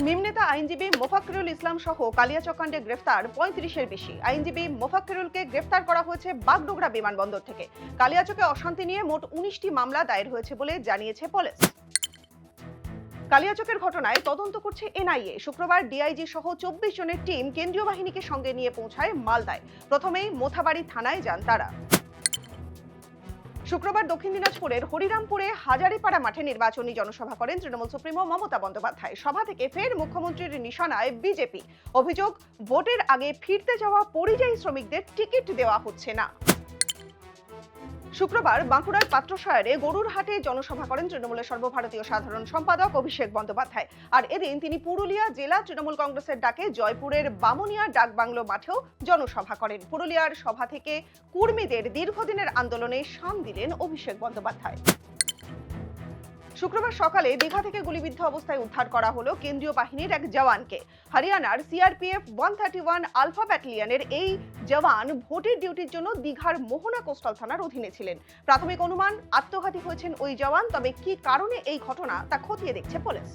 মিম নেতা আইনজীবী মোফাক্কিরুল ইসলাম সহ কালিয়াচক-কাণ্ডে গ্রেফতার ৩৫-এর বেশি। আইনজীবী মোফাক্কিরুলকে গ্রেফতার করা হয়েছে বাগডোগরা বিমানবন্দর থেকে। কালিয়াচকে অশান্তি নিয়ে মোট ১৯টি মামলা দায়ের হয়েছে বলে জানিয়েছে পুলিশ। কালিয়াচকের ঘটনায় তদন্ত করছে এনআইএ। শুক্রবার ডিআইজি সহ ২৪ জনের টিম কেন্দ্রীয় বাহিনীকে সঙ্গে নিয়ে পৌঁছায় মালদায়। প্রথমেই মোথাবাড়ি থানায় যান তারা। শুক্রবার দক্ষিণ দিনাজপুরের হরিরামপুরে হাজারিপাড়া মাঠে নির্বাচনী জনসভা করেন তৃণমূল সুপ্রিমো মমতা বন্দ্যোপাধ্যায়। সভা থেকে ফের মুখ্যমন্ত্রীর নিশানায় বিজেপি। অভিযোগ, ভোটের আগে ফিরতে যাওয়া পরিযায়ী শ্রমিকদের টিকিট দেওয়া হচ্ছে না। শুক্রবার বাঁকুড়ার পাত্রসায়রে গরুর হাটে জনসভা করেন তৃণমূলের সর্বভারতীয় সাধারণ সম্পাদক অভিষেক বন্দ্যোপাধ্যায়। আর এদিন তিনি পুরুলিয়া জেলা তৃণমূল কংগ্রেসের ডাকে জয়পুরের বামুনিয়া ডাকবাংলো মাঠেও জনসভা করেন। পুরুলিয়ার সভা থেকে কর্মীদের দীর্ঘদিনের আন্দোলনে শান দিলেন অভিষেক বন্দ্যোপাধ্যায়। শুক্রবার সকালে দীঘা থেকে গুলিবিদ্ধ অবস্থায় উদ্ধার করা হলো কেন্দ্রীয় বাহিনীর এক জওয়ানকে। হরিয়ানার সিআরপিএফ 131 আলফা ব্যাটালিয়নের এই জওয়ান ভোটের ডিউটির জন্য দীঘার মোহনা কোস্টাল থানার অধীনে ছিলেন। প্রাথমিক অনুমান, আত্মঘাতী হয়েছেন ওই জওয়ান। তবে কি কারণে এই ঘটনা তা খতিয়ে দেখছে পুলিশ।